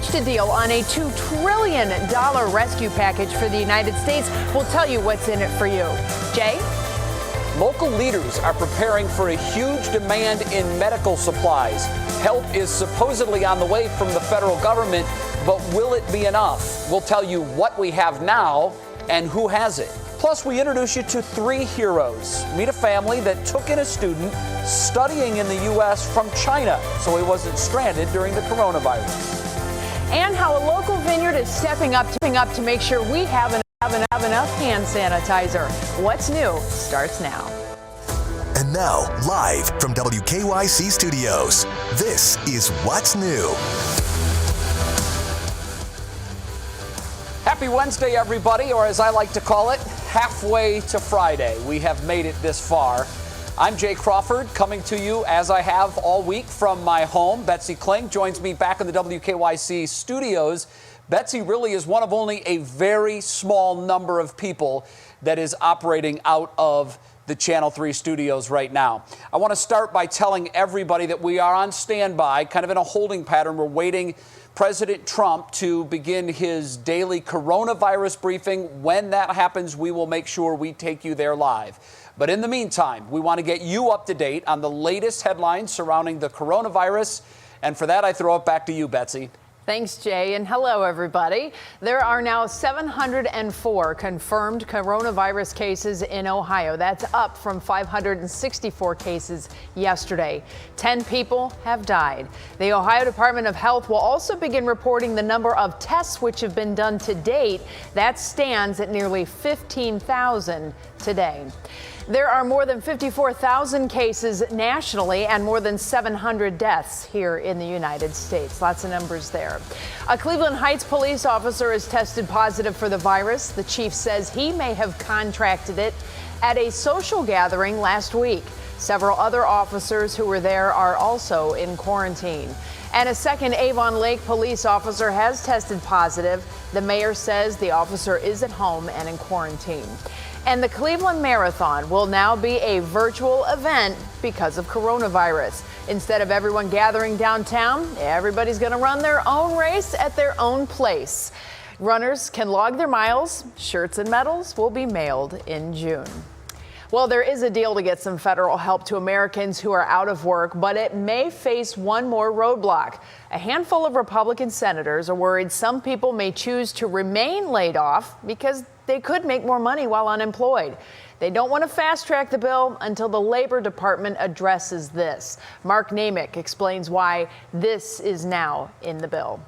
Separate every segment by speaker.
Speaker 1: reached a deal on a $2 trillion rescue package for the United States. We'll tell you what's in it for you. Jay?
Speaker 2: Local leaders are preparing for a huge demand in medical supplies. Help is supposedly on the way from the federal government, but will it be enough? We'll tell you what we have now and who has it. Plus, we introduce you to 3 heroes. Meet a family that took in a student studying in the U.S. from China so he wasn't stranded during the coronavirus.
Speaker 1: And how a local vineyard is stepping up to make sure we have enough hand sanitizer. What's new starts now.
Speaker 3: And now, live from WKYC Studios, this is What's New.
Speaker 2: Happy Wednesday, everybody, or as I like to call it, halfway to Friday. We have made it this far. I'm Jay Crawford, coming to you as I have all week from my home. Betsy Kling joins me back in the WKYC studios. Betsy really is one of only a very small number of people that is operating out of the Channel 3 studios right now. I want to start by telling everybody that we are on standby, kind of in a holding pattern. We're waiting President Trump to begin his daily coronavirus briefing. When that happens, we will make sure we take you there live. But in the meantime, we want to get you up to date on the latest headlines surrounding the coronavirus. And for that, I throw it back to you, Betsy.
Speaker 1: Thanks, Jay, and hello, everybody. There are now 704 confirmed coronavirus cases in Ohio. That's up from 564 cases yesterday. 10 people have died. The Ohio Department of Health will also begin reporting the number of tests which have been done to date. That stands at nearly 15,000 today. There are more than 54,000 cases nationally and more than 700 deaths here in the United States. Lots of numbers there. A Cleveland Heights police officer is tested positive for the virus. The chief says he may have contracted it at a social gathering last week. Several other officers who were there are also in quarantine. And a second Avon Lake police officer has tested positive. The mayor says the officer is at home and in quarantine. And the Cleveland Marathon will now be a virtual event because of coronavirus. Instead of everyone gathering downtown, everybody's going to run their own race at their own place. Runners can log their miles. Shirts and medals will be mailed in June. Well, there is a deal to get some federal help to Americans who are out of work, but it may face one more roadblock. A handful of Republican senators are worried some people may choose to remain laid off because they could make more money while unemployed. They don't want to fast track the bill until the Labor Department addresses this. Mark Namick explains why this is now in the bill.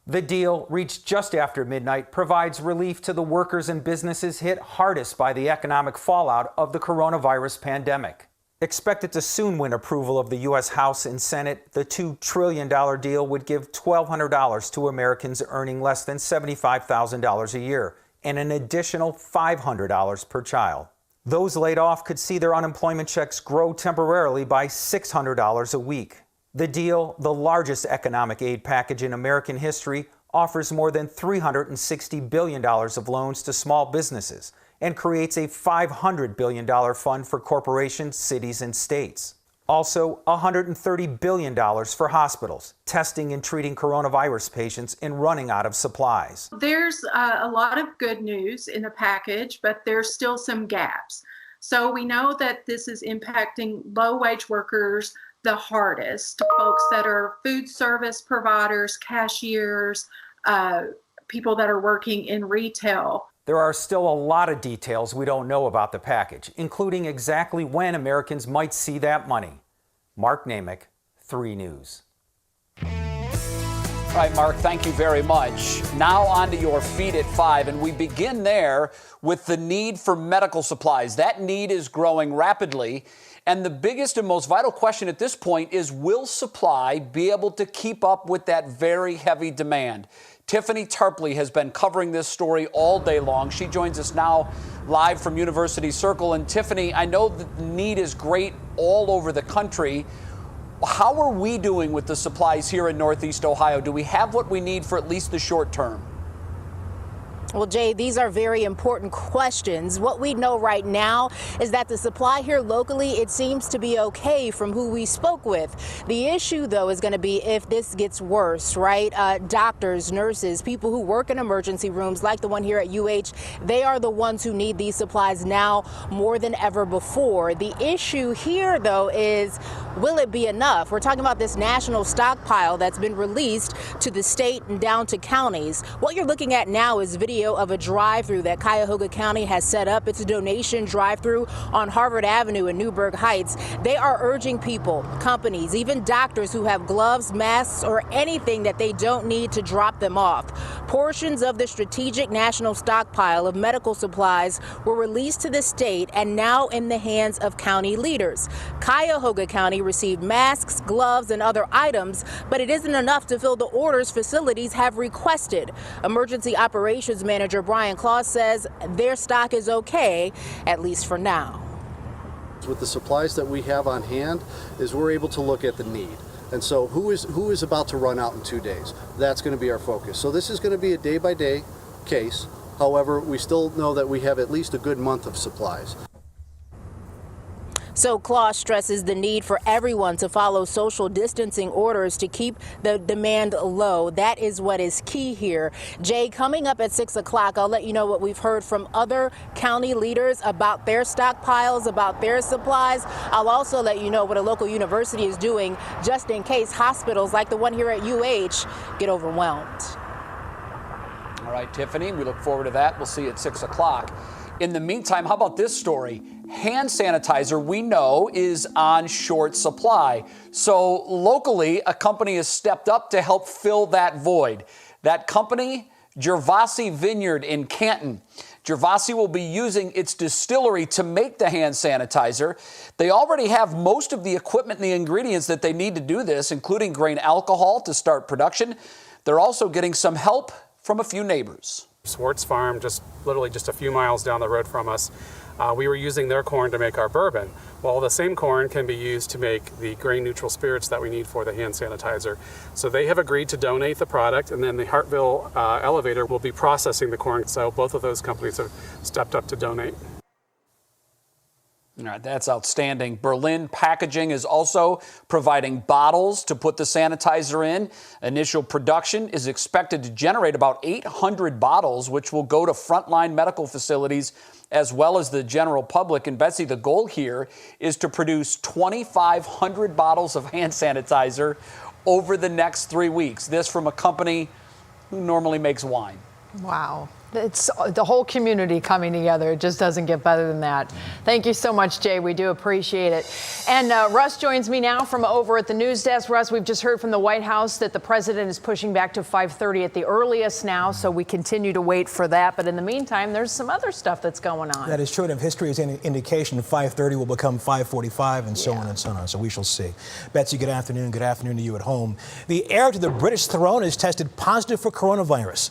Speaker 4: The deal, reached just after midnight, provides relief to the workers and businesses hit hardest by the economic fallout of the coronavirus pandemic. Expected to soon win approval of the U.S. House and Senate, the $2 trillion deal would give $1,200 to Americans earning less than $75,000 a year and an additional $500 per child. Those laid off could see their unemployment checks grow temporarily by $600 a week. The deal, the largest economic aid package in American history, offers more than $360 billion of loans to small businesses and creates a $500 billion fund for corporations, cities, and states. Also, $130 billion for hospitals, testing and treating coronavirus patients and running out of supplies.
Speaker 5: There's a lot of good news in the package, but there's still some gaps. So we know that this is impacting low-wage workers the hardest, folks that are food service providers, cashiers, people that are working in retail.
Speaker 4: There are still a lot of details we don't know about the package, including exactly when Americans might see that money. Mark Namick, 3 News.
Speaker 2: All right, Mark, thank you very much. Now on to your feed at 5, and we begin there with the need for medical supplies. That need is growing rapidly, and the biggest and most vital question at this point is, will supply be able to keep up with that very heavy demand? Tiffany Tarpley has been covering this story all day long. She joins us now live from University Circle. And Tiffany, I know the need is great all over the country. How are we doing with the supplies here in Northeast Ohio? Do we have what we need for at least the short term?
Speaker 6: Well, Jay, these are very important questions. What we know right now is that the supply here locally, it seems to be okay from who we spoke with. The issue, though, is going to be if this gets worse, right? Doctors, nurses, people who work in emergency rooms like the one here at UH, they are the ones who need these supplies now more than ever before. The issue here, though, is will it be enough? We're talking about this national stockpile that's been released to the state and down to counties. What you're looking at now is video of a drive-through that Cuyahoga County has set up. It's a donation drive-through on Harvard Avenue in Newburgh Heights. They are urging people, companies, even doctors who have gloves, masks, or anything that they don't need to drop them off. Portions of the strategic national stockpile of medical supplies were released to the state and now in the hands of county leaders. Cuyahoga County received masks, gloves, and other items, but it isn't enough to fill the orders facilities have requested. Emergency Operations Manager Brian Claus says their stock is okay, at least for now.
Speaker 7: With the supplies that we have on hand, is we're able to look at the need. And so who is about to run out in 2 days? That's going to be our focus. So this is going to be a day-by-day case. However, we still know that we have at least a good month of supplies.
Speaker 6: So Claus stresses the need for everyone to follow social distancing orders to keep the demand low. That is what is key here. Jay, coming up at 6 o'clock, I'll let you know what we've heard from other county leaders about their stockpiles, about their supplies. I'll also let you know what a local university is doing just in case hospitals like the one here at UH get overwhelmed.
Speaker 2: All right, Tiffany, we look forward to that. We'll see you at 6 o'clock. In the meantime, how about this story? Hand sanitizer, we know, is on short supply. So locally, a company has stepped up to help fill that void. That company, Gervasi Vineyard in Canton. Gervasi will be using its distillery to make the hand sanitizer. They already have most of the equipment and the ingredients that they need to do this, including grain alcohol to start production. They're also getting some help from a few neighbors.
Speaker 8: Swartz Farm, literally just a few miles down the road from us, we were using their corn to make our bourbon. Well, the same corn can be used to make the grain neutral spirits that we need for the hand sanitizer. So they have agreed to donate the product, and then the Hartville elevator will be processing the corn. So both of those companies have stepped up to donate.
Speaker 2: All right, that's outstanding. Berlin Packaging is also providing bottles to put the sanitizer in. Initial production is expected to generate about 800 bottles, which will go to frontline medical facilities as well as the general public. And Betsy, the goal here is to produce 2,500 bottles of hand sanitizer over the next 3 weeks. This from a company who normally makes wine.
Speaker 1: Wow. It's the whole community coming together. It just doesn't get better than that. Thank you so much, Jay. We do appreciate it. And Russ joins me now from over at the news desk. Russ, we've just heard from the White House that the president is pushing back to 5:30 at the earliest now, so we continue to wait for that. But in the meantime, there's some other stuff that's going on.
Speaker 9: That is true, and if history is any indication, 5:30 will become 5:45 and so on and so on. So we shall see. Betsy, good afternoon. Good afternoon to you at home. The heir to the British throne is tested positive for coronavirus.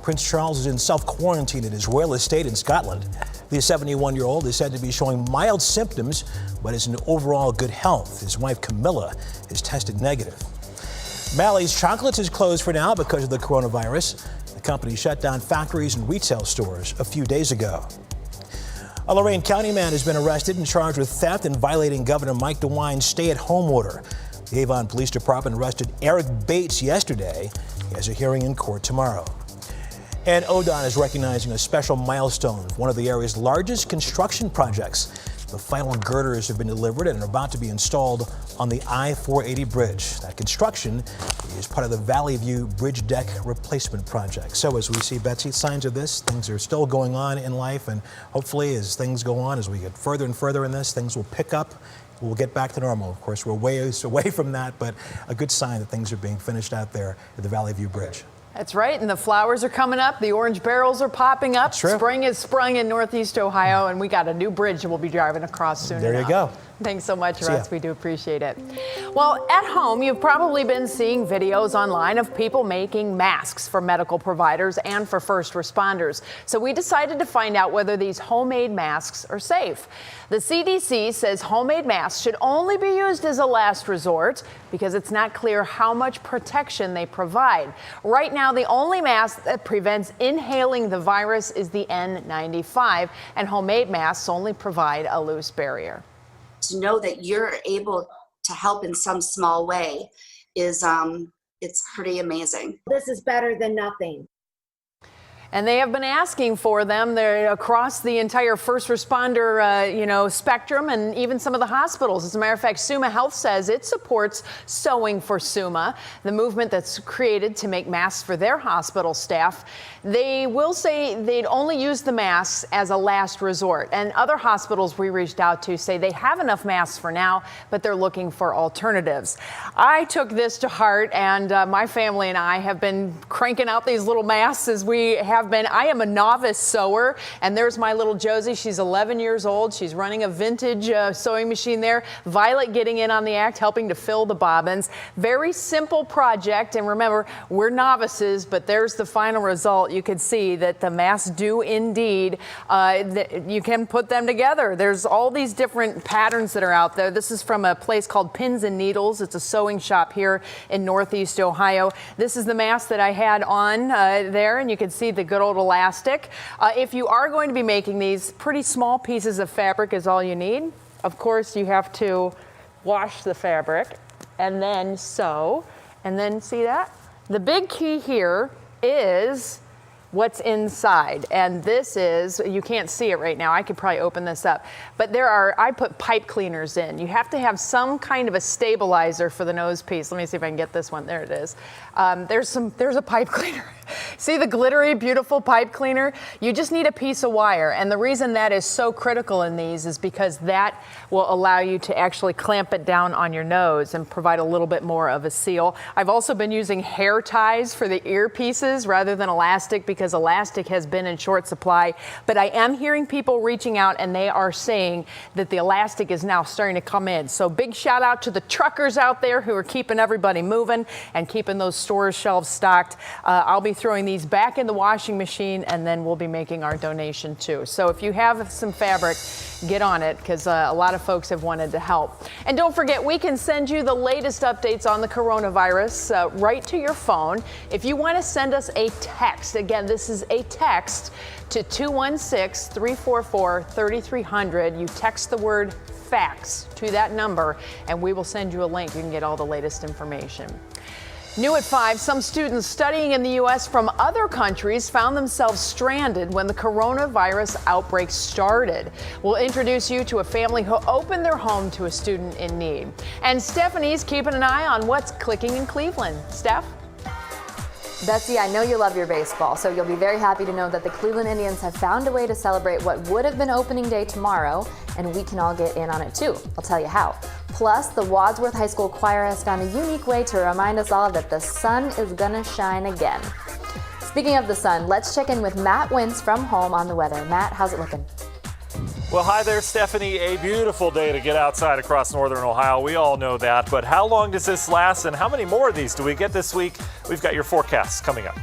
Speaker 9: Prince Charles is in self-quarantine at his royal estate in Scotland. The 71-year-old is said to be showing mild symptoms, but is in overall good health. His wife, Camilla, is tested negative. Mally's Chocolates is closed for now because of the coronavirus. The company shut down factories and retail stores a few days ago. A Lorain County man has been arrested and charged with theft and violating Governor Mike DeWine's stay-at-home order. The Avon Police Department arrested Eric Bates yesterday. He has a hearing in court tomorrow. And ODOT is recognizing a special milestone, one of the area's largest construction projects. The final girders have been delivered and are about to be installed on the I-480 bridge. That construction is part of the Valley View Bridge Deck Replacement Project. So as we see, Betsy, signs of this, things are still going on in life, and hopefully as things go on, as we get further and further in this, things will pick up. We'll get back to normal. Of course, we're ways away from that, but a good sign that things are being finished out there at the Valley View Bridge.
Speaker 1: That's right, and the flowers are coming up. The orange barrels are popping up.
Speaker 9: True.
Speaker 1: Spring is sprung in Northeast Ohio, and we got a new bridge that we'll be driving across soon enough.
Speaker 9: There you go.
Speaker 1: Thanks so much,
Speaker 9: See ya.
Speaker 1: Russ. We do appreciate it. Well, at home, you've probably been seeing videos online of people making masks for medical providers and for first responders. So we decided to find out whether these homemade masks are safe. The CDC says homemade masks should only be used as a last resort because it's not clear how much protection they provide. Right now, the only mask that prevents inhaling the virus is the N95, and homemade masks only provide a loose barrier.
Speaker 10: To know that you're able to help in some small way is it's pretty amazing.
Speaker 11: This is better than nothing.
Speaker 1: And they have been asking for them. They're across the entire first responder, spectrum, and even some of the hospitals. As a matter of fact, Summa Health says it supports Sewing for Summa, the movement that's created to make masks for their hospital staff. They will say they'd only use the masks as a last resort. And other hospitals we reached out to say they have enough masks for now, but they're looking for alternatives. I took this to heart, and my family and I have been cranking out these little masks as we have been. I am a novice sewer, and there's my little Josie. She's 11 years old. She's running a vintage sewing machine there. Violet getting in on the act, helping to fill the bobbins. Very simple project, and remember, we're novices, but there's the final result. You can see that the masks do indeed, you can put them together. There's all these different patterns that are out there. This is from a place called Pins and Needles. It's a sewing shop here in Northeast Ohio. This is the mask that I had on there, and you can see the good old elastic. If you are going to be making these, pretty small pieces of fabric is all you need. Of course, you have to wash the fabric and then sew, and then see that? The big key here is what's inside, and this is, you can't see it right now, I could probably open this up, but I put pipe cleaners in. You have to have some kind of a stabilizer for the nose piece. Let me see if I can get this one. There it is. There's a pipe cleaner. See the glittery, beautiful pipe cleaner? You just need a piece of wire, and the reason that is so critical in these is because that will allow you to actually clamp it down on your nose and provide a little bit more of a seal. I've also been using hair ties for the earpieces rather than elastic because elastic has been in short supply, but I am hearing people reaching out and they are saying that the elastic is now starting to come in. So big shout out to the truckers out there who are keeping everybody moving and keeping those store shelves stocked. I'll be throwing these back in the washing machine, and then we'll be making our donation too. So if you have some fabric, get on it, because a lot of folks have wanted to help. And don't forget, we can send you the latest updates on the coronavirus right to your phone. If you want to send us a text, again, this is a text to 216-344-3300. You text the word facts to that number, and we will send you a link. You can get all the latest information. New at 5, some students studying in the U.S. from other countries found themselves stranded when the coronavirus outbreak started. We'll introduce you to a family who opened their home to a student in need. And Stephanie's keeping an eye on what's clicking in Cleveland. Steph?
Speaker 12: Betsy, I know you love your baseball, so you'll be very happy to know that the Cleveland Indians have found a way to celebrate what would have been opening day tomorrow, and we can all get in on it too. I'll tell you how. Plus, the Wadsworth High School Choir has found a unique way to remind us all that the sun is gonna shine again. Speaking of the sun, let's check in with Matt Wins from home on the weather. Matt, how's it looking?
Speaker 13: Well, hi there, Stephanie. A beautiful day to get outside across northern Ohio. We all know that. But how long does this last, and how many more of these do we get this week? We've got your forecasts coming up.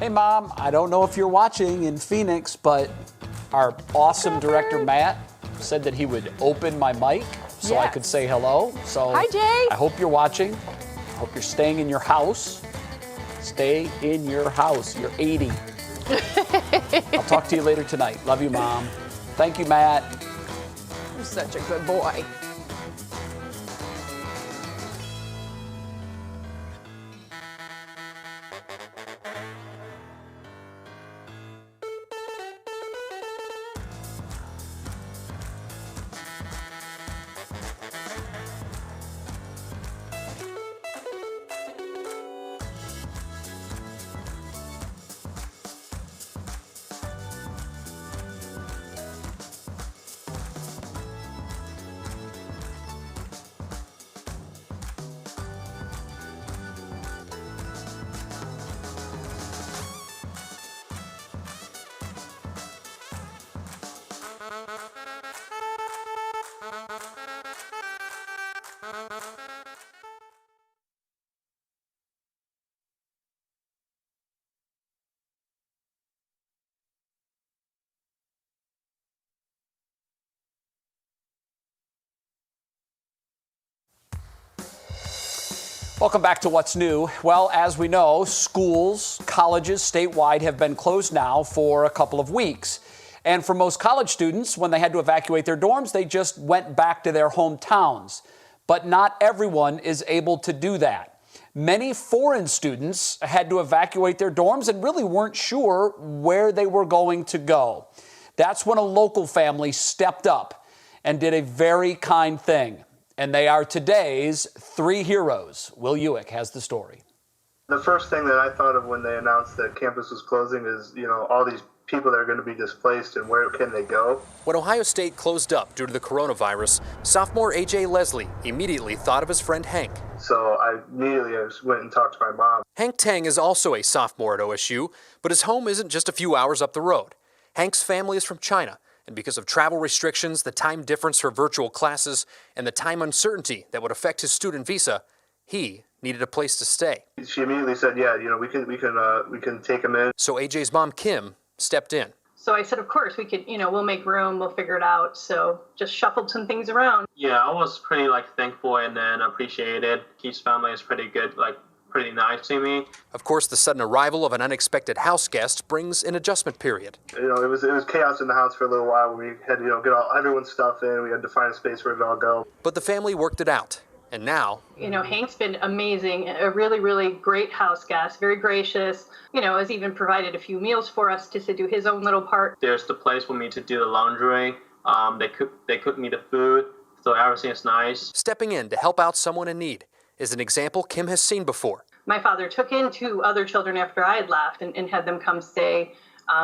Speaker 2: Hey, Mom, I don't know if you're watching in Phoenix, but our awesome director, Matt, said that he would open my mic so I could say hello. So
Speaker 1: hi, Jay.
Speaker 2: I hope you're watching. I hope you're staying in your house. Stay in your house. You're 80. I'll talk to you later tonight. Love you, Mom. Thank you, Matt.
Speaker 1: You're such a good boy.
Speaker 2: Welcome back to What's New. Well, as we know, schools, colleges statewide have been closed now for a couple of weeks. And for most college students, when they had to evacuate their dorms, they just went back to their hometowns. But not everyone is able to do that. Many foreign students had to evacuate their dorms and really weren't sure where they were going to go. That's when a local family stepped up and did a very kind thing. And they are today's three heroes. Will Ewick has the story.
Speaker 14: The first thing that I thought of when they announced that campus was closing is, all these people that are going to be displaced and where can they go?
Speaker 15: When Ohio State closed up due to the coronavirus, sophomore A.J. Leslie immediately thought of his friend Hank.
Speaker 14: So I immediately just went and talked to my mom.
Speaker 15: Hank Tang is also a sophomore at OSU, but his home isn't just a few hours up the road. Hank's family is from China. And because of travel restrictions, the time difference for virtual classes, and the time uncertainty that would affect his student visa, he needed a place to stay.
Speaker 14: She immediately said, "Yeah, we can take him in."
Speaker 15: So AJ's mom, Kim, stepped in.
Speaker 16: So I said, "Of course we could. We'll make room. We'll figure it out." So just shuffled some things around.
Speaker 17: Yeah, I was pretty thankful and then appreciated. Keith's family is pretty good, pretty nice to me.
Speaker 15: Of course, the sudden arrival of an unexpected house guest brings an adjustment period.
Speaker 14: It was chaos in the house for a little while. We had to get all everyone's stuff in. We had to find a space for it to all go.
Speaker 15: But the family worked it out, and now.
Speaker 16: Hank's been amazing, a really, really great house guest, very gracious. Has even provided a few meals for us just to do his own little part.
Speaker 17: There's the place for me to do the laundry. They cook me the food, so everything is nice.
Speaker 15: Stepping in to help out someone in need is an example Kim has seen before.
Speaker 16: My father took in 2 other children after I had left and had them come stay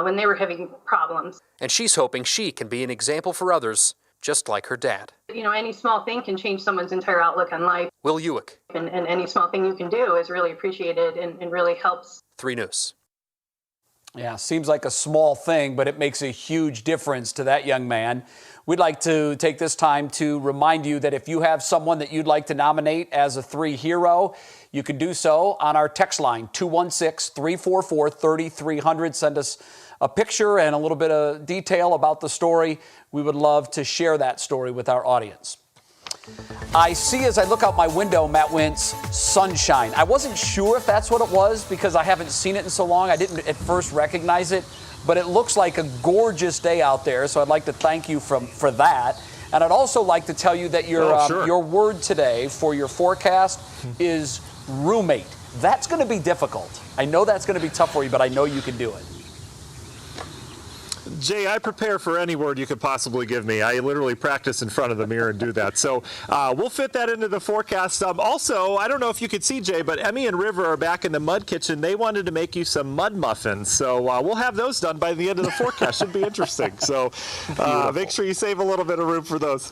Speaker 16: when they were having problems.
Speaker 15: And she's hoping she can be an example for others, just like her dad.
Speaker 16: Any small thing can change someone's entire outlook on life.
Speaker 15: Will Ewick.
Speaker 16: And any small thing you can do is really appreciated and really helps.
Speaker 15: 3 News.
Speaker 2: Yeah, seems like a small thing, but it makes a huge difference to that young man. We'd like to take this time to remind you that if you have someone that you'd like to nominate as a 3 hero, you can do so on our text line, 216-344-3300. Send us a picture and a little bit of detail about the story. We would love to share that story with our audience. I see as I look out my window, Matt Wentz, sunshine. I wasn't sure if that's what it was because I haven't seen it in so long. I didn't at first recognize it, but it looks like a gorgeous day out there, so I'd like to thank you for that. And I'd also like to tell you that your word today for your forecast is roommate. That's going to be difficult. I know that's going to be tough for you, but I know you can do it.
Speaker 13: Jay, I prepare for any word you could possibly give me. I literally practice in front of the mirror and do that. So we'll fit that into the forecast. Also, I don't know if you could see, Jay, but Emmy and River are back in the mud kitchen. They wanted to make you some mud muffins. So we'll have those done by the end of the forecast. Should be interesting. So make sure you save a little bit of room for those.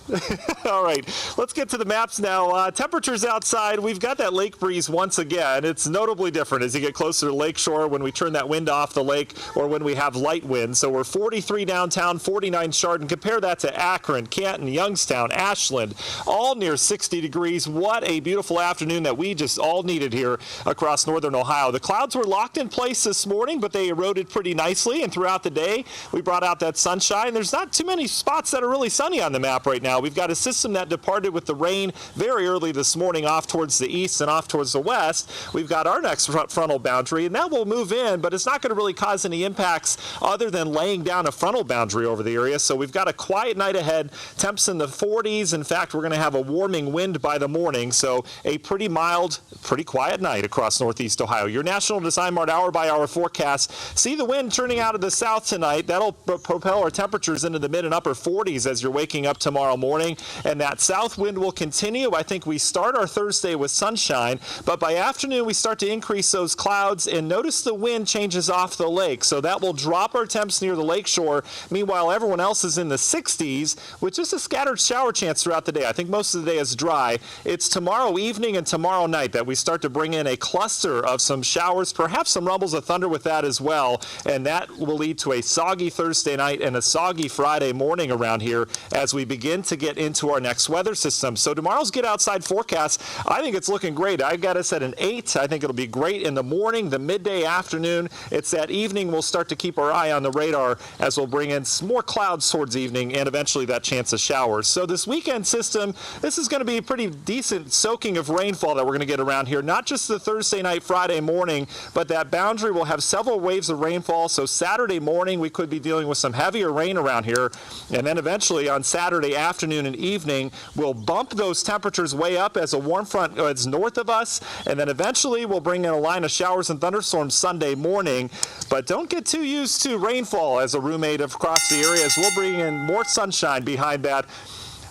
Speaker 13: All right, let's get to the maps now. Temperatures outside, we've got that lake breeze once again. It's notably different as you get closer to Lakeshore when we turn that wind off the lake or when we have light wind. So we're 4 43 downtown, 49 Chardon. Compare that to Akron, Canton, Youngstown, Ashland, all near 60 degrees. What a beautiful afternoon that we just all needed here across northern Ohio. The clouds were locked in place this morning, but they eroded pretty nicely, and throughout the day we brought out that sunshine. There's not too many spots that are really sunny on the map right now. We've got a system that departed with the rain very early this morning off towards the east and off towards the west. We've got our next frontal boundary, and that will move in, but it's not going to really cause any impacts other than laying down a frontal boundary over the area. So we've got a quiet night ahead. Temps in the 40s. In fact, we're going to have a warming wind by the morning. So a pretty mild, pretty quiet night across northeast Ohio. Your National Design Mart hour-by-hour forecast. See the wind turning out of the south tonight. That'll propel our temperatures into the mid and upper 40s as you're waking up tomorrow morning. And that south wind will continue. I think we start our Thursday with sunshine, but by afternoon we start to increase those clouds, and notice the wind changes off the lake. So that will drop our temps near the lake shore. Meanwhile, everyone else is in the 60s with just a scattered shower chance throughout the day. I think most of the day is dry. It's tomorrow evening and tomorrow night that we start to bring in a cluster of some showers, perhaps some rumbles of thunder with that as well. And that will lead to a soggy Thursday night and a soggy Friday morning around here as we begin to get into our next weather system. So tomorrow's get outside forecast, I think it's looking great. I've got us at an 8. I think it'll be great in the morning, the midday, afternoon. It's that evening we'll start to keep our eye on the radar as we'll bring in some more clouds towards evening and eventually that chance of showers. So this weekend system, this is going to be a pretty decent soaking of rainfall that we're going to get around here. Not just the Thursday night, Friday morning, but that boundary will have several waves of rainfall. So Saturday morning, we could be dealing with some heavier rain around here. And then eventually on Saturday afternoon and evening, we'll bump those temperatures way up as a warm front is north of us. And then eventually we'll bring in a line of showers and thunderstorms Sunday morning. But don't get too used to rainfall as a roommate across the area, as we'll bring in more sunshine behind that.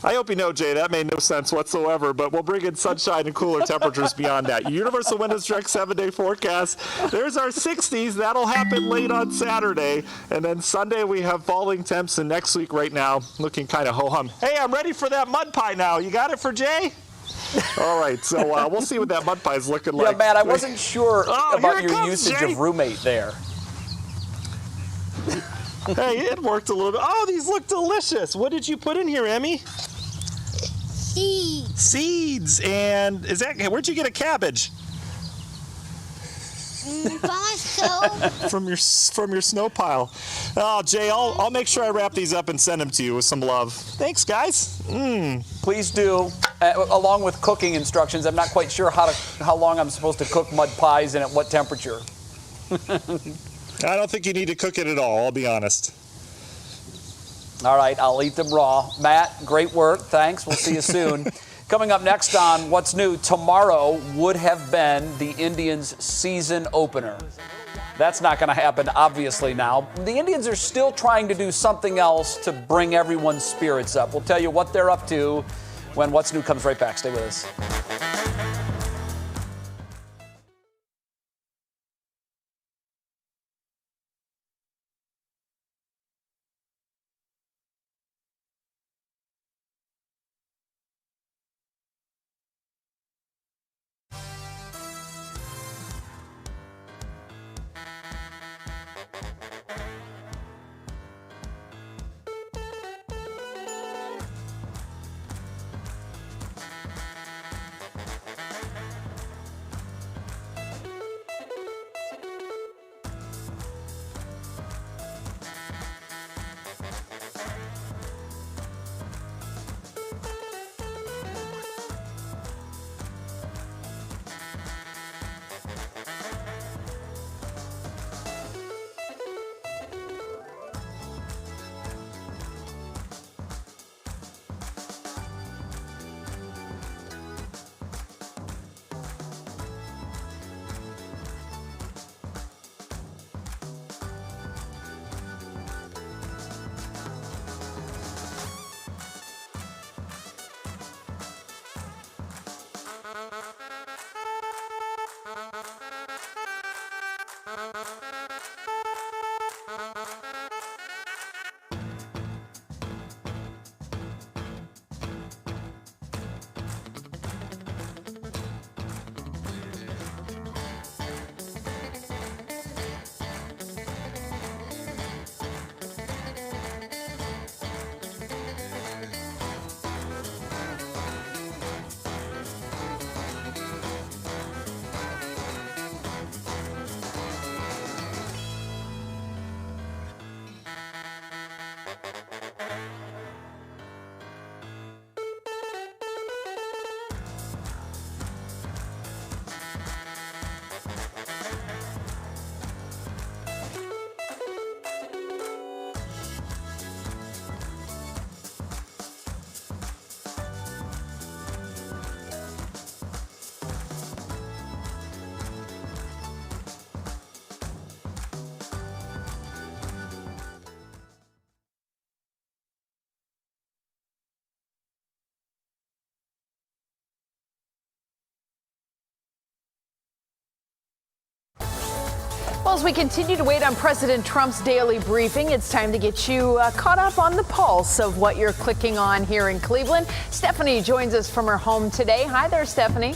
Speaker 13: I hope you know, Jay, that made no sense whatsoever, but we'll bring in sunshine and cooler temperatures beyond that. Universal Windows Direct 7-day forecast. There's our 60s. That'll happen late on Saturday. And then Sunday we have falling temps, and next week right now looking kind of ho-hum. Hey, I'm ready for that mud pie now. You got it for Jay? All right, so we'll see what that mud pie is looking like.
Speaker 2: Yeah, Matt, I wasn't sure about your
Speaker 13: comes,
Speaker 2: usage
Speaker 13: Jay.
Speaker 2: of roommate there.
Speaker 13: Hey, it worked a little bit. Oh, these look delicious. What did you put in here, Emmy?
Speaker 11: Seeds.
Speaker 13: Seeds. And is that, where'd you get a cabbage? From your snow pile. Oh, Jay, I'll make sure I wrap these up and send them to you with some love. Thanks, guys.
Speaker 2: Please do. Along with cooking instructions, I'm not quite sure how long I'm supposed to cook mud pies and at what temperature.
Speaker 13: I don't think you need to cook it at all, I'll be honest.
Speaker 2: All right, I'll eat them raw. Matt, great work. Thanks. We'll see you soon. Coming up next on What's New, tomorrow would have been the Indians' season opener. That's not going to happen, obviously, now. The Indians are still trying to do something else to bring everyone's spirits up. We'll tell you what they're up to when What's New comes right back. Stay with us.
Speaker 1: Well, as we continue to wait on President Trump's daily briefing, it's time to get you caught up on the pulse of what you're clicking on here in Cleveland. Stephanie joins us from her home today. Hi there, Stephanie.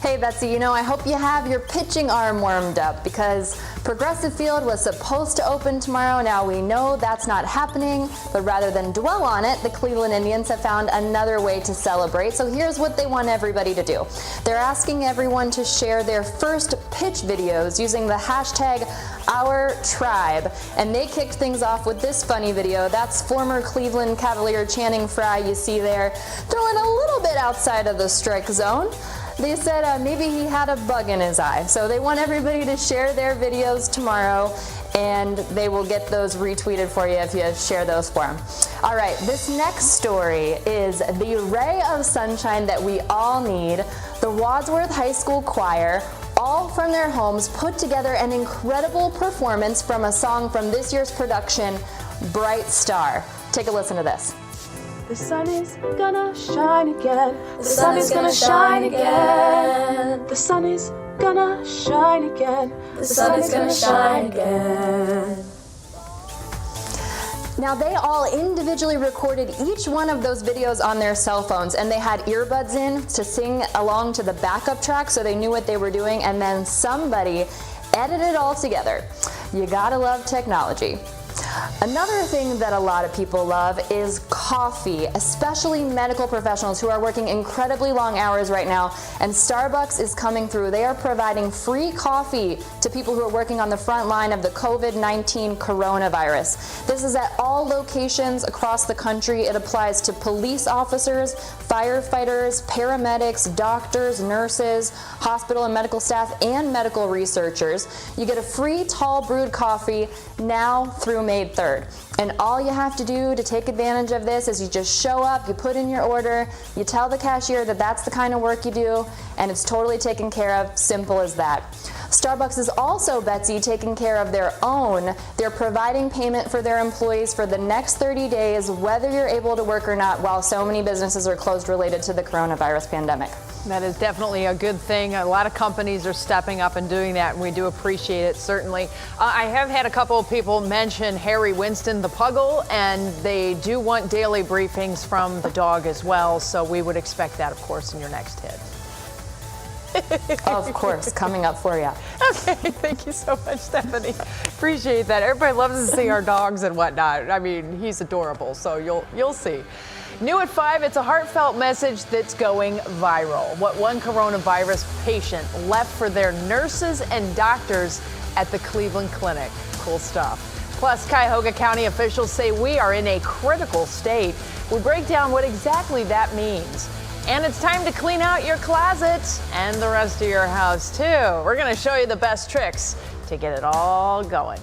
Speaker 12: Hey, Betsy, you know, I hope you have your pitching arm warmed up because Progressive Field was supposed to open tomorrow. Now we know that's not happening, but rather than dwell on it, the Cleveland Indians have found another way to celebrate. So here's what they want everybody to do. They're asking everyone to share their first pitch videos using the hashtag #OurTribe. And they kicked things off with this funny video. That's former Cleveland Cavalier Channing Frye you see there, throwing a little bit outside of the strike zone. They said maybe he had a bug in his eye. So they want everybody to share their videos tomorrow, and they will get those retweeted for you if you share those for them. All right, this next story is the ray of sunshine that we all need. The Wadsworth High School Choir, all from their homes, put together an incredible performance from a song from this year's production, Bright Star. Take a listen to this.
Speaker 18: The sun is gonna shine again. The sun is gonna shine again. The sun is gonna shine again. The sun is gonna shine again.
Speaker 12: Now, they all individually recorded each one of those videos on their cell phones, and they had earbuds in to sing along to the backup track so they knew what they were doing, and then somebody edited it all together. You gotta love technology. Another thing that a lot of people love is coffee, especially medical professionals who are working incredibly long hours right now, and Starbucks is coming through. They are providing free coffee to people who are working on the front line of the COVID-19 coronavirus. This is at all locations across the country. It applies to police officers, firefighters, paramedics, doctors, nurses, hospital and medical staff, and medical researchers. You get a free tall brewed coffee now through May 3rd. And all you have to do to take advantage of this is you just show up, you put in your order, you tell the cashier that that's the kind of work you do, and it's totally taken care of. Simple as that. Starbucks is also, Betsy, taking care of their own. They're providing payment for their employees for the next 30 days, whether you're able to work or not, while so many businesses are closed related to the coronavirus pandemic.
Speaker 1: That is definitely a good thing. A lot of companies are stepping up and doing that, and we do appreciate it, certainly. I have had a couple of people mention Harry Winston, the Puggle, and they do want daily briefings from the dog as well, so we would expect that, of course, in your next hit.
Speaker 12: Of course, coming up for you.
Speaker 1: Okay, thank you so much, Stephanie. Appreciate that. Everybody loves to see our dogs and whatnot. I mean, he's adorable, so you'll see. New at 5, it's a heartfelt message that's going viral. What one coronavirus patient left for their nurses and doctors at the Cleveland Clinic. Cool stuff. Plus, Cuyahoga County officials say we are in a critical state. We break down what exactly that means. And it's time to clean out your closet and the rest of your house, too. We're going to show you the best tricks to get it all going.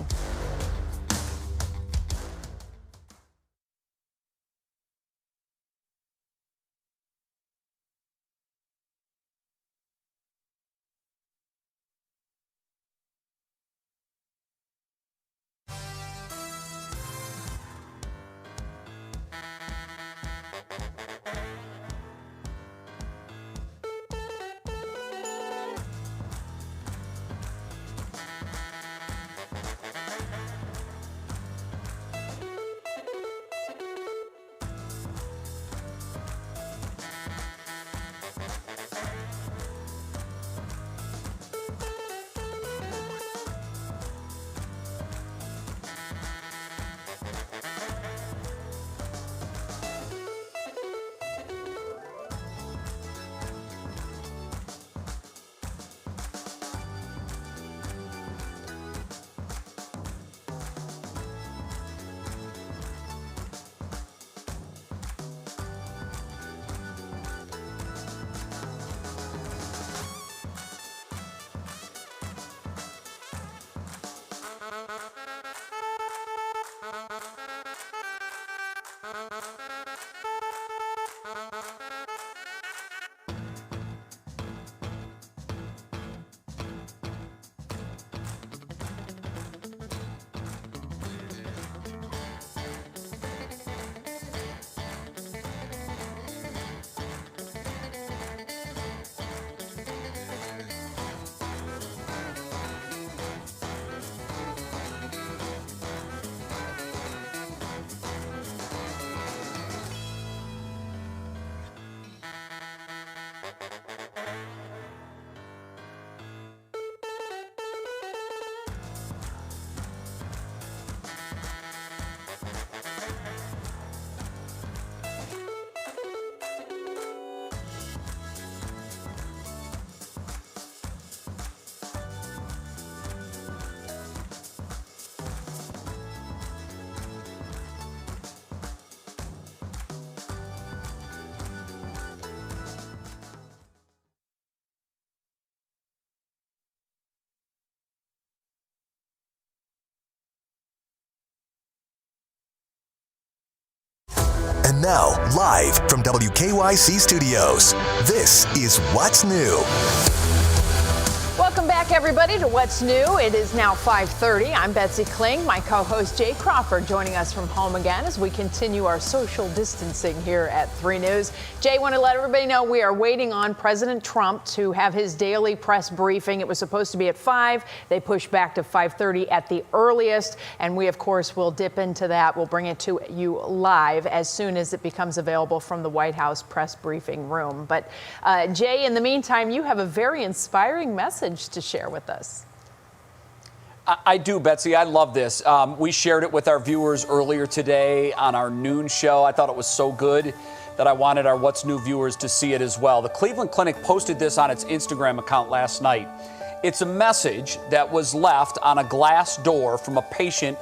Speaker 3: And now, live from WKYC Studios, this is What's New.
Speaker 1: Welcome back, everybody, to What's New. It is now 5:30. I'm Betsy Kling, my co-host Jay Crawford joining us from home again as we continue our social distancing here at 3 News. Jay, want to let everybody know we are waiting on President Trump to have his daily press briefing. It was supposed to be at 5. They pushed back to 5:30 at the earliest. And we, of course, will dip into that. We'll bring it to you live as soon as it becomes available from the White House press briefing room. But Jay, in the meantime, you have a very inspiring message to share with us.
Speaker 2: I do, Betsy. I love this. We shared it with our viewers earlier today on our noon show. I thought it was so good that I wanted our What's New viewers to see it as well. The Cleveland Clinic posted this on its Instagram account last night. It's a message that was left on a glass door from a patient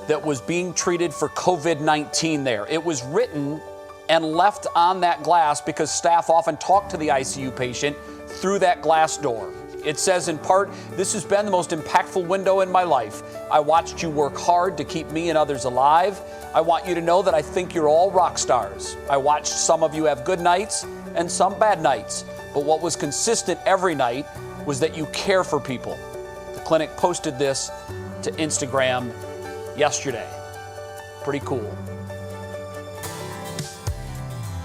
Speaker 2: that was being treated for COVID-19 there. It was written and left on that glass because staff often talk to the ICU patient through that glass door. It says in part, "This has been the most impactful window in my life. I watched you work hard to keep me and others alive. I want you to know that I think you're all rock stars. I watched some of you have good nights and some bad nights, but what was consistent every night was that you care for people." The clinic posted this to Instagram yesterday. Pretty cool.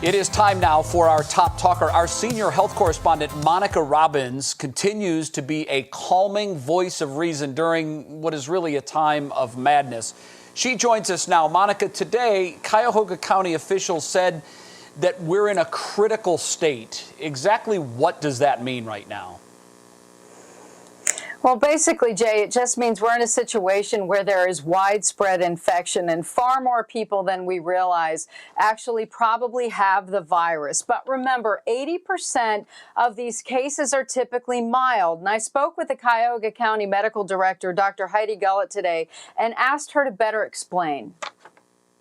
Speaker 2: It is time now for our top talker. Our senior health correspondent, Monica Robbins, continues to be a calming voice of reason during what is really a time of madness. She joins us now. Monica, today, Cuyahoga County officials said that we're in a critical state. Exactly what does that mean right now?
Speaker 19: Well, basically, Jay, it just means we're in a situation where there is widespread infection and far more people than we realize actually probably have the virus. But remember, 80% of these cases are typically mild. And I spoke with the Cuyahoga County Medical Director, Dr. Heidi Gullett, today and asked her to better explain.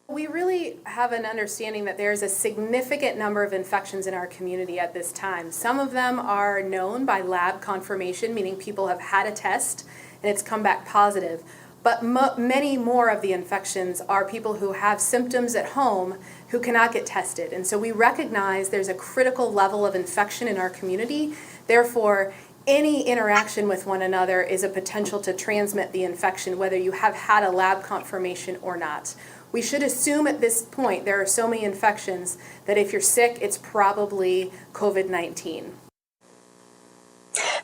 Speaker 20: We really have an understanding that there's a significant number of infections in our community at this time. Some of them are known by lab confirmation, meaning people have had a test and it's come back positive. But many more of the infections are people who have symptoms at home who cannot get tested. And so we recognize there's a critical level of infection in our community. Therefore, any interaction with one another is a potential to transmit the infection, whether you have had a lab confirmation or not. We should assume at this point there are so many infections that if you're sick, it's probably COVID-19.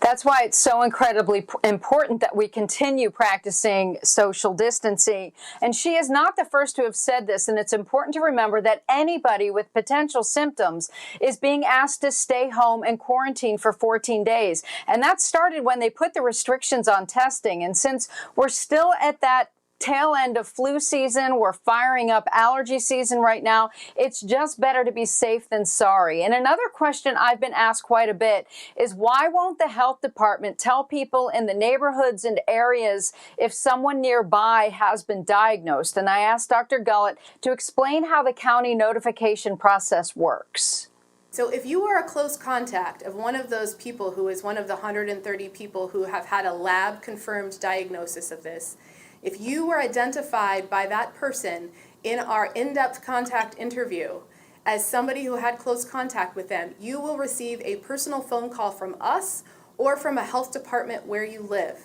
Speaker 19: That's why it's so incredibly important that we continue practicing social distancing. And she is not the first to have said this, and it's important to remember that anybody with potential symptoms is being asked to stay home and quarantine for 14 days. And that started when they put the restrictions on testing. And since we're still at that tail end of flu season, we're firing up allergy season right now, it's just better to be safe than sorry. And another question I've been asked quite a bit is why won't the health department tell people in the neighborhoods and areas if someone nearby has been diagnosed? And I asked Dr. Gullett to explain how the county notification process works.
Speaker 20: So if you are a close contact of one of those people who is one of the 130 people who have had a lab confirmed diagnosis of this, if you were identified by that person in our in-depth contact interview as somebody who had close contact with them, you will receive a personal phone call from us or from a health department where you live.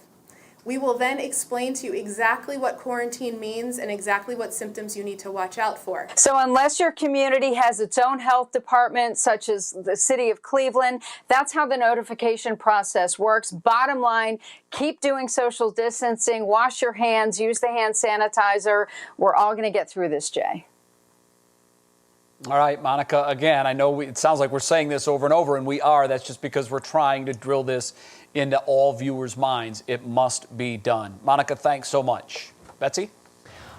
Speaker 20: We will then explain to you exactly what quarantine means and exactly what symptoms you need to watch out for.
Speaker 19: So unless your community has its own health department, such as the city of Cleveland, that's how the notification process works. Bottom line, keep doing social distancing, wash your hands, use the hand sanitizer. We're all going to get through this, Jay.
Speaker 2: All right, Monica, again, I know it sounds like we're saying this over and over, and we are. That's just because we're trying to drill this into all viewers' minds. It must be done. Monica, thanks so much. Betsy?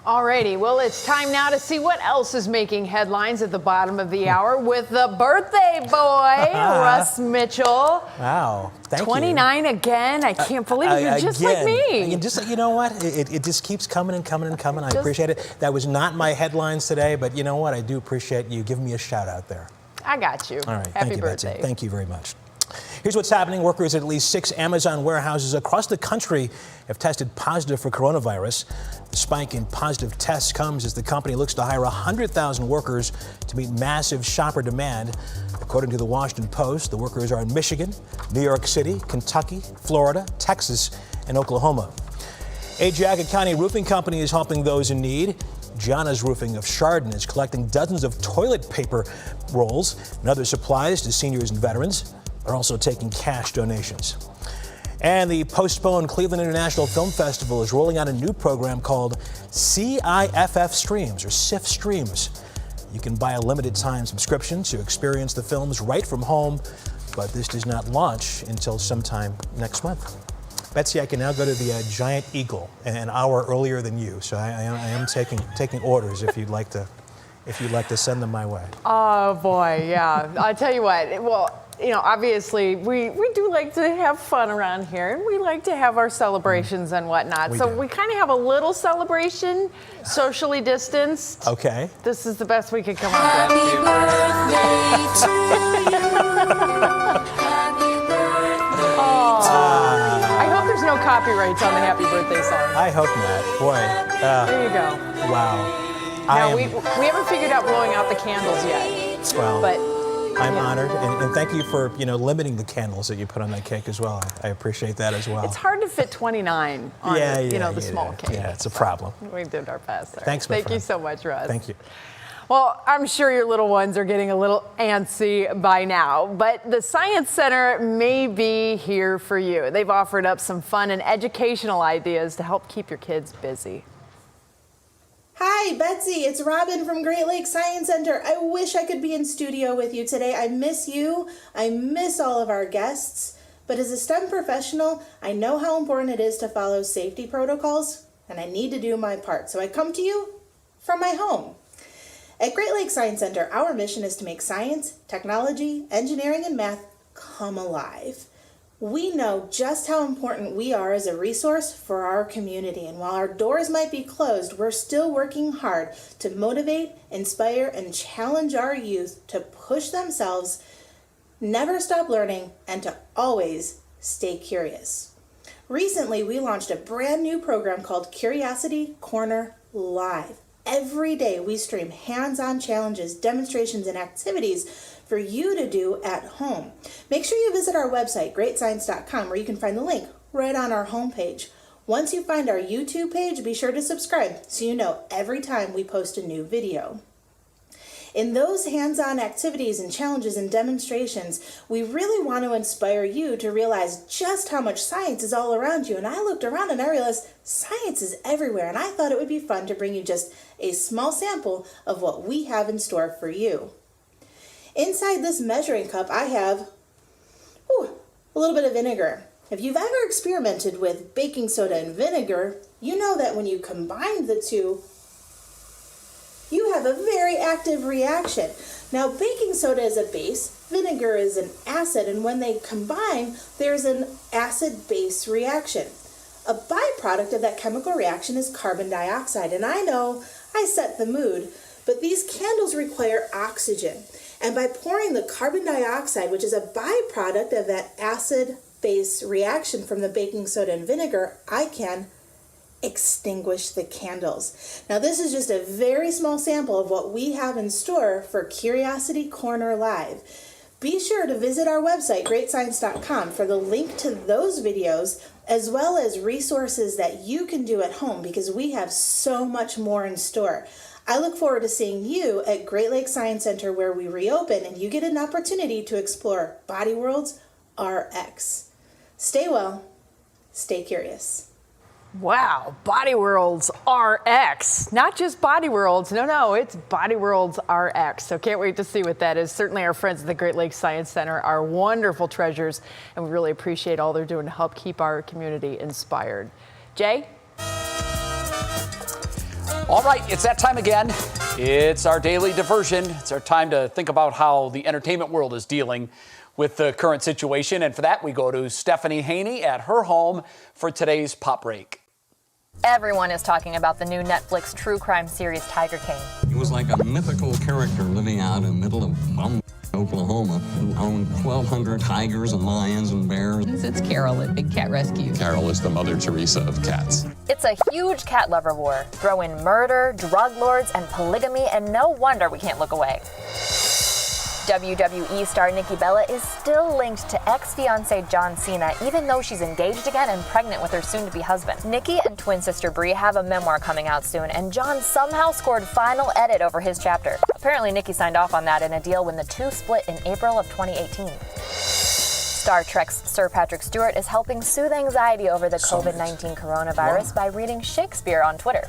Speaker 1: All righty. Well, it's time now to see what else is making headlines at the bottom of the hour with the birthday boy, Russ Mitchell.
Speaker 9: Wow. Thank
Speaker 1: 29
Speaker 9: you.
Speaker 1: Again. I can't believe it. You're just like me.
Speaker 9: You know what? It just keeps coming and coming and coming. I appreciate it. That was not my headlines today, but you know what? I do appreciate you giving me a shout out there.
Speaker 1: I got you.
Speaker 9: All right.
Speaker 1: Happy
Speaker 9: Thank you,
Speaker 1: birthday.
Speaker 9: Betsy. Thank you very much. Here's what's happening. Workers at least 6 Amazon warehouses across the country have tested positive for coronavirus. The spike in positive tests comes as the company looks to hire 100,000 workers to meet massive shopper demand. According to the Washington Post, the workers are in Michigan, New York City, Kentucky, Florida, Texas, and Oklahoma. A Jacket County roofing company is helping those in need. Gianna's Roofing of Chardon is collecting dozens of toilet paper rolls and other supplies to seniors and veterans. They're also taking cash donations. And the postponed Cleveland International Film Festival is rolling out a new program called CIFF Streams, or CIFF Streams. You can buy a limited time subscription to experience the films right from home, but this does not launch until sometime next month. Betsy, I can now go to the Giant Eagle an hour earlier than you, so I am taking orders if you'd like to send them my way.
Speaker 1: Oh boy, yeah. I'll tell you what. Well, you know, obviously we do like to have fun around here, and we like to have our celebrations and whatnot. We kind of have a little celebration, socially distanced.
Speaker 9: Okay.
Speaker 1: This is the best we could come up with.
Speaker 18: Happy birthday to you.
Speaker 1: I hope there's no copyrights on the happy birthday song.
Speaker 9: I hope not. Boy.
Speaker 1: There you go.
Speaker 9: Wow.
Speaker 1: Now, we haven't figured out blowing out the candles yet.
Speaker 9: Well,
Speaker 1: but
Speaker 9: I'm honored, and thank you for limiting the candles that you put on that cake as well. I appreciate that as well.
Speaker 1: it's hard to fit 29 on the small cake.
Speaker 9: Yeah, it's a problem.
Speaker 1: We did our best there.
Speaker 9: Thanks, my
Speaker 1: Thank you
Speaker 9: friend.
Speaker 1: so much, Russ.
Speaker 9: Thank you.
Speaker 1: Well, I'm sure your little ones are getting a little antsy by now, but the Science Center may be here for you. They've offered up some fun and educational ideas to help keep your kids busy.
Speaker 21: Hi, Betsy. It's Robin from Great Lakes Science Center. I wish I could be in studio with you today. I miss you. I miss all of our guests. But as a STEM professional, I know how important it is to follow safety protocols, and I need to do my part. So I come to you from my home. At Great Lakes Science Center, our mission is to make science, technology, engineering, and math come alive. We know just how important we are as a resource for our community, and while our doors might be closed, we're still working hard to motivate, inspire, and challenge our youth to push themselves, never stop learning, and to always stay curious. Recently, we launched a brand new program called Curiosity Corner Live. Every day, we stream hands-on challenges, demonstrations, and activities for you to do at home. Make sure you visit our website, greatscience.com, where you can find the link right on our homepage. Once you find our YouTube page, be sure to subscribe so you know every time we post a new video. In those hands-on activities and challenges and demonstrations, we really want to inspire you to realize just how much science is all around you. And I looked around and I realized science is everywhere, and I thought it would be fun to bring you just a small sample of what we have in store for you. Inside this measuring cup, I have a little bit of vinegar. If you've ever experimented with baking soda and vinegar, you know that when you combine the two, you have a very active reaction. Now, baking soda is a base, vinegar is an acid, and when they combine, there's an acid-base reaction. A byproduct of that chemical reaction is carbon dioxide, and I know I set the mood, but these candles require oxygen. And by pouring the carbon dioxide, which is a byproduct of that acid-base reaction from the baking soda and vinegar, I can extinguish the candles. Now, this is just a very small sample of what we have in store for Curiosity Corner Live. Be sure to visit our website, greatscience.com, for the link to those videos, as well as resources that you can do at home, because we have so much more in store. I look forward to seeing you at Great Lakes Science Center, where we reopen and you get an opportunity to explore Body Worlds RX. Stay well, stay curious.
Speaker 1: Wow, Body Worlds RX. Not just Body Worlds. No, it's Body Worlds RX. So can't wait to see what that is. Certainly our friends at the Great Lakes Science Center are wonderful treasures, and we really appreciate all they're doing to help keep our community inspired. Jay?
Speaker 2: All right, it's that time again. It's our daily diversion. It's our time to think about how the entertainment world is dealing with the current situation. And for that, we go to Stephanie Haney at her home for today's Pop Break.
Speaker 12: Everyone is talking about the new Netflix true crime series Tiger King.
Speaker 5: He was like a mythical character living out in the middle of Oklahoma, who owned 1,200 tigers and lions and bears.
Speaker 22: It's Carol at Big Cat Rescue.
Speaker 23: Carol is the Mother Teresa of cats.
Speaker 12: It's a huge cat lover war. Throw in murder, drug lords, and polygamy, and no wonder we can't look away. WWE star Nikki Bella is still linked to ex-fiancé John Cena, even though she's engaged again and pregnant with her soon-to-be husband. Nikki and twin sister Brie have a memoir coming out soon, and John somehow scored final edit over his chapter. Apparently, Nikki signed off on that in a deal when the two split in April of 2018. Star Trek's Sir Patrick Stewart is helping soothe anxiety over the COVID-19 coronavirus by reading Shakespeare on Twitter.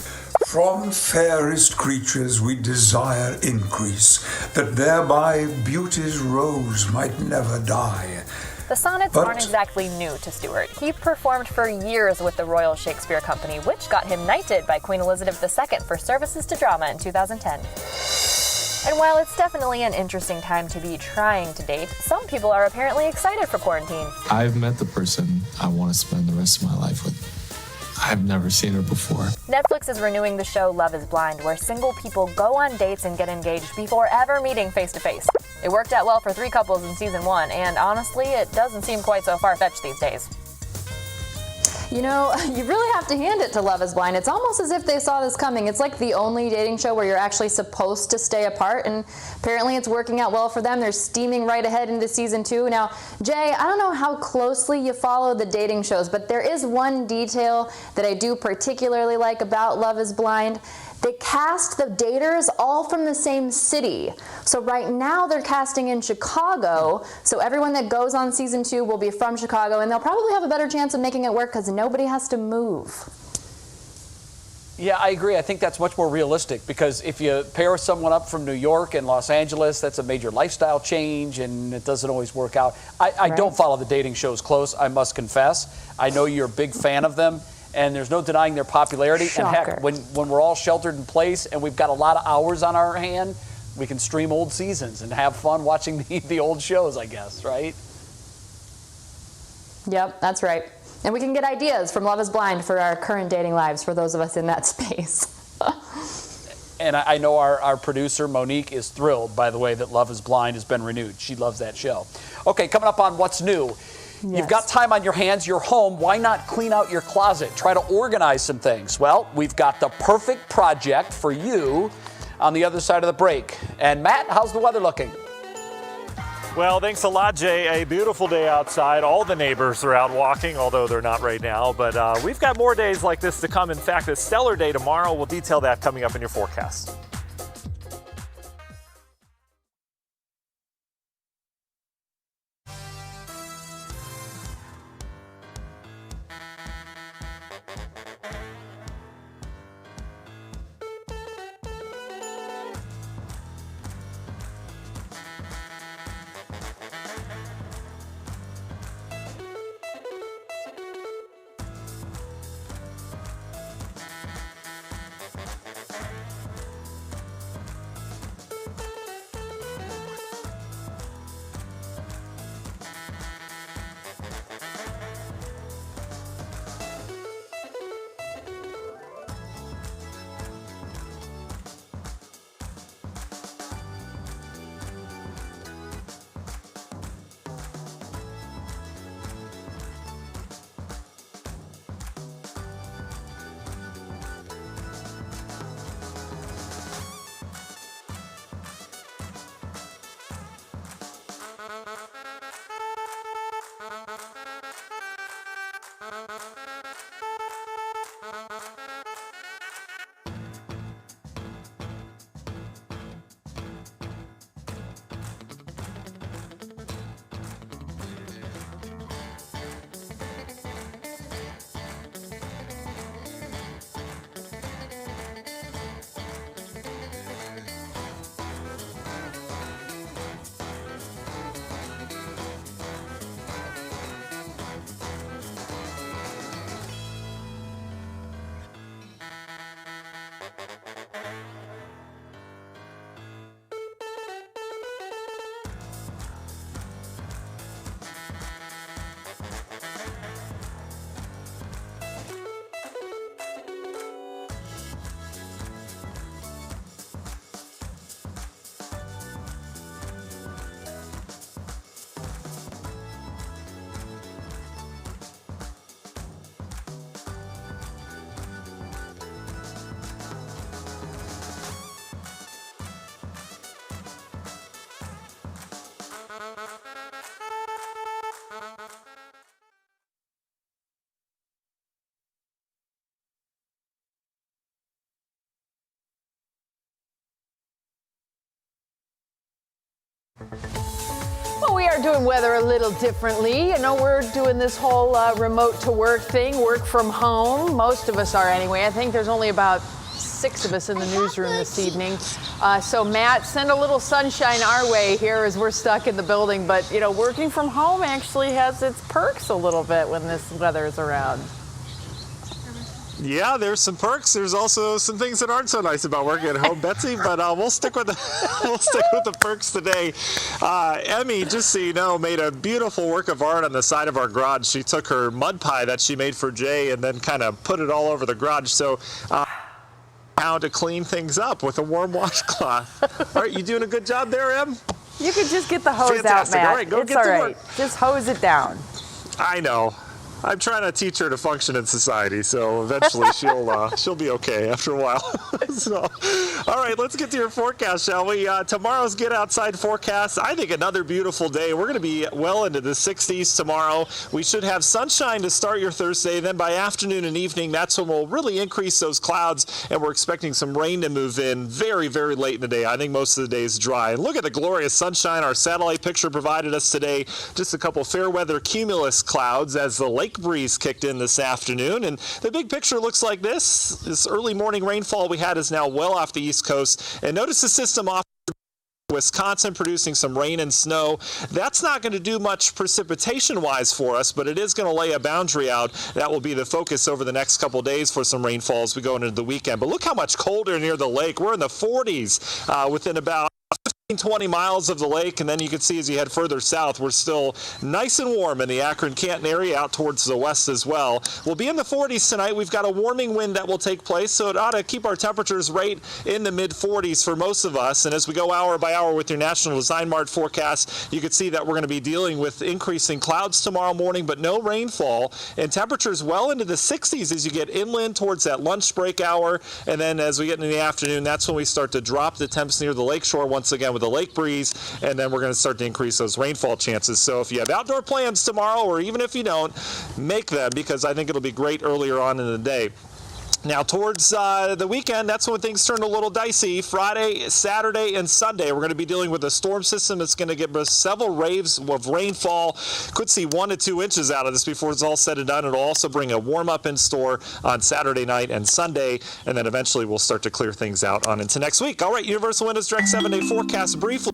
Speaker 24: From fairest creatures we desire increase, that thereby beauty's rose might never die.
Speaker 12: The sonnets aren't exactly new to Stewart. He performed for years with the Royal Shakespeare Company, which got him knighted by Queen Elizabeth II for services to drama in 2010. And while it's definitely an interesting time to be trying to date, some people are apparently excited for quarantine.
Speaker 25: I've met the person I want to spend the rest of my life with. I've never seen her before.
Speaker 12: Netflix is renewing the show Love is Blind, where single people go on dates and get engaged before ever meeting face to face. It worked out well for 3 couples in season 1, and honestly, it doesn't seem quite so far-fetched these days.
Speaker 26: You know, you really have to hand it to Love is Blind. It's almost as if they saw this coming. It's like the only dating show where you're actually supposed to stay apart, and apparently it's working out well for them. They're steaming right ahead into season 2. Now, Jay, I don't know how closely you follow the dating shows, but there is one detail that I do particularly like about Love is Blind. They cast the daters all from the same city. So right now they're casting in Chicago, so everyone that goes on season 2 will be from Chicago, and they'll probably have a better chance of making it work because nobody has to move.
Speaker 2: Yeah, I agree. I think that's much more realistic because if you pair someone up from New York and Los Angeles, that's a major lifestyle change and it doesn't always work out. I don't follow the dating shows close, I must confess. I know you're a big fan of them. And there's no denying their popularity.
Speaker 26: Shocker.
Speaker 2: And heck, when we're all sheltered in place and we've got a lot of hours on our hand, we can stream old seasons and have fun watching the old shows, I guess, right?
Speaker 26: Yep, that's right. And we can get ideas from Love is Blind for our current dating lives for those of us in that space.
Speaker 2: And I know our producer, Monique, is thrilled, by the way, that Love is Blind has been renewed. She loves that show. Okay, coming up on What's New. Yes. You've got time on your hands, you're home. Why not clean out your closet? Try to organize some things. Well, we've got the perfect project for you on the other side of the break. And Matt, how's the weather looking?
Speaker 13: Well, thanks a lot, Jay. A beautiful day outside. All the neighbors are out walking, although they're not right now. But we've got more days like this to come. In fact, a stellar day tomorrow. We'll detail that coming up in your forecast.
Speaker 1: Well, we are doing weather a little differently. You know, we're doing this whole remote to work thing, work from home. Most of us are anyway. I think there's only about 6 of us in the newsroom this evening. So Matt, send a little sunshine our way here as we're stuck in the building. But, you know, working from home actually has its perks a little bit when this weather is around.
Speaker 13: Yeah, there's some perks. There's also some things that aren't so nice about working at home, Betsy. But we'll stick with the perks today. Emmy, just so you know, made a beautiful work of art on the side of our garage. She took her mud pie that she made for Jay and then kind of put it all over the garage. So how to clean things up with a warm washcloth. All right, you doing a good job there, Em?
Speaker 1: You could just get the hose
Speaker 13: Fantastic.
Speaker 1: out, Matt.
Speaker 13: All right, go
Speaker 1: it's
Speaker 13: get
Speaker 1: all
Speaker 13: to
Speaker 1: right.
Speaker 13: work.
Speaker 1: Just hose it down.
Speaker 13: I know. I'm trying to teach her to function in society, so eventually she'll be okay after a while. So, all right, let's get to your forecast, shall we? Tomorrow's get outside forecast. I think another beautiful day. We're going to be well into the 60s tomorrow. We should have sunshine to start your Thursday. Then by afternoon and evening, that's when we'll really increase those clouds, and we're expecting some rain to move in very, very late in the day. I think most of the day is dry. And look at the glorious sunshine our satellite picture provided us today. Just a couple fair weather cumulus clouds as the lake breeze kicked in this afternoon, and the big picture looks like this. This early morning rainfall we had is now well off the East Coast, and notice the system off Wisconsin producing some rain and snow. That's not going to do much precipitation-wise for us, but it is going to lay a boundary out. That will be the focus over the next couple days for some rainfall as we go into the weekend. But look how much colder near the lake. We're in the 40s within about 20 miles of the lake, and then you can see as you head further south, we're still nice and warm in the Akron-Canton area out towards the west as well. We'll be in the 40s tonight. We've got a warming wind that will take place, so it ought to keep our temperatures right in the mid-40s for most of us. And as we go hour by hour with your National Design Mart forecast, you can see that we're going to be dealing with increasing clouds tomorrow morning, but no rainfall, and temperatures well into the 60s as you get inland towards that lunch break hour. And then as we get into the afternoon, that's when we start to drop the temps near the lakeshore once again with the lake breeze, and then we're going to start to increase those rainfall chances. So if you have outdoor plans tomorrow, or even if you don't, make them, because I think it'll be great earlier on in the day. Now, towards the weekend, that's when things turn a little dicey. Friday, Saturday, and Sunday, we're going to be dealing with a storm system that's going to give us several waves of rainfall. Could see 1 to 2 inches out of this before it's all said and done. It'll also bring a warm-up in store on Saturday night and Sunday, and then eventually we'll start to clear things out on into next week. All right, Universal Windows Direct 7-day forecast briefly.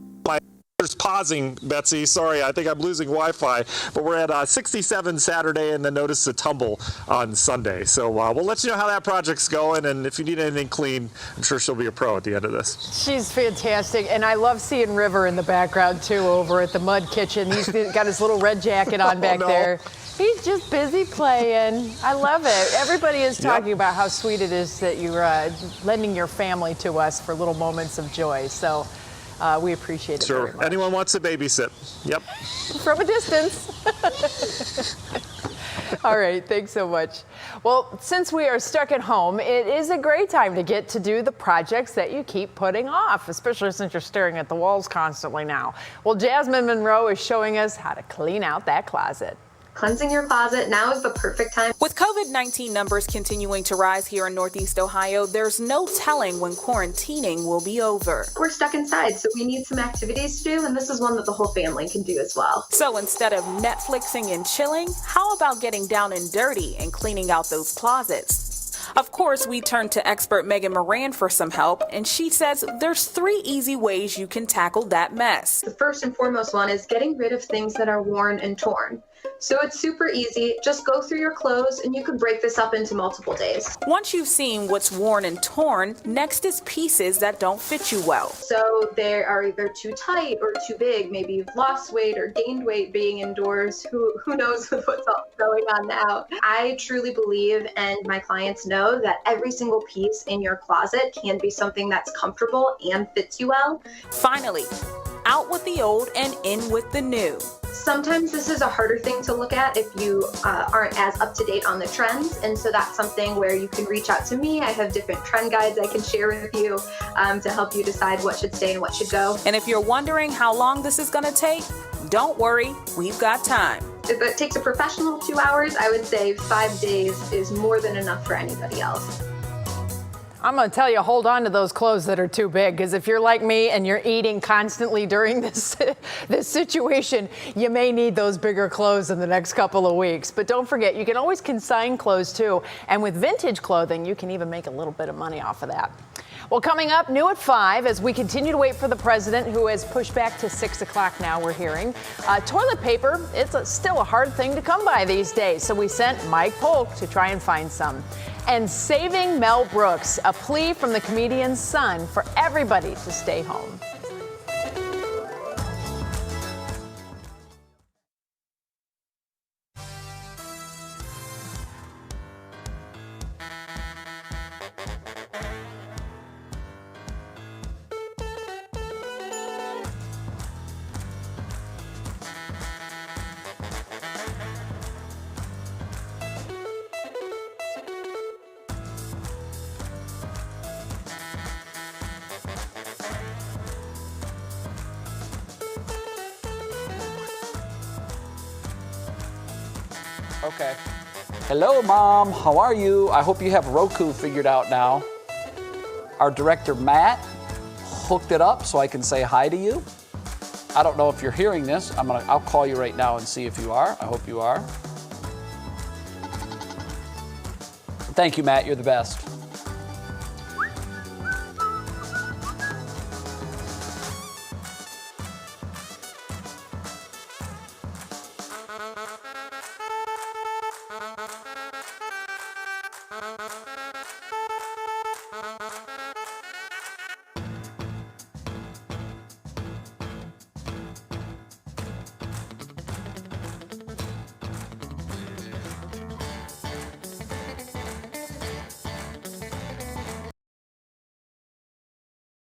Speaker 13: Pausing, Betsy. Sorry, I think I'm losing Wi-Fi. But we're at 67 Saturday, and then notice the tumble on Sunday. So we'll let you know how that project's going, and if you need anything clean, I'm sure she'll be a pro at the end of this.
Speaker 1: She's fantastic, and I love seeing River in the background, too, over at the Mud Kitchen. He's got his little red jacket on back there. He's just busy playing. I love it. Everybody is talking about how sweet it is that you're lending your family to us for little moments of joy. So we appreciate it very much.
Speaker 13: Anyone wants to babysit. Yep.
Speaker 1: From a distance. All right, thanks so much. Well, since we are stuck at home, it is a great time to get to do the projects that you keep putting off, especially since you're staring at the walls constantly now. Well, Jasmine Monroe is showing us how to clean out that closet.
Speaker 4: Cleansing your closet, now is the perfect time.
Speaker 6: With COVID-19 numbers continuing to rise here in Northeast Ohio, there's no telling when quarantining will be over.
Speaker 4: We're stuck inside, so we need some activities to do, and this is one that the whole family can do as well.
Speaker 6: So instead of Netflixing and chilling, how about getting down and dirty and cleaning out those closets? Of course, we turned to expert Megan Moran for some help, and she says there's 3 easy ways you can tackle that mess.
Speaker 4: The first and foremost one is getting rid of things that are worn and torn. So it's super easy. Just go through your clothes and you can break this up into multiple days.
Speaker 6: Once you've seen what's worn and torn, next is pieces that don't fit you well.
Speaker 4: So they are either too tight or too big. Maybe you've lost weight or gained weight being indoors. Who knows what's all going on now. I truly believe, and my clients know, that every single piece in your closet can be something that's comfortable and fits you well.
Speaker 6: Finally, out with the old and in with the new.
Speaker 4: Sometimes this is a harder thing to look at if you aren't as up to date on the trends, and so that's something where you can reach out to me. I have different trend guides I can share with you to help you decide what should stay and what should go.
Speaker 6: And if you're wondering how long this is going to take, don't worry, we've got time.
Speaker 4: If it takes a professional 2 hours, I would say 5 days is more than enough for anybody else.
Speaker 1: I'm going to tell you, hold on to those clothes that are too big, because if you're like me and you're eating constantly during this situation, you may need those bigger clothes in the next couple of weeks. But don't forget, you can always consign clothes too. And with vintage clothing, you can even make a little bit of money off of that. Well, coming up, new at 5, as we continue to wait for the president, who has pushed back to 6 o'clock now, we're hearing. Toilet paper, it's still a hard thing to come by these days, so we sent Mike Polk to try and find some. And saving Mel Brooks, a plea from the comedian's son for everybody to stay home.
Speaker 2: Okay. Hello, Mom. How are you? I hope you have Roku figured out now. Our director, Matt, hooked it up so I can say hi to you. I don't know if you're hearing this. I'll call you right now and see if you are. I hope you are. Thank you, Matt. You're the best.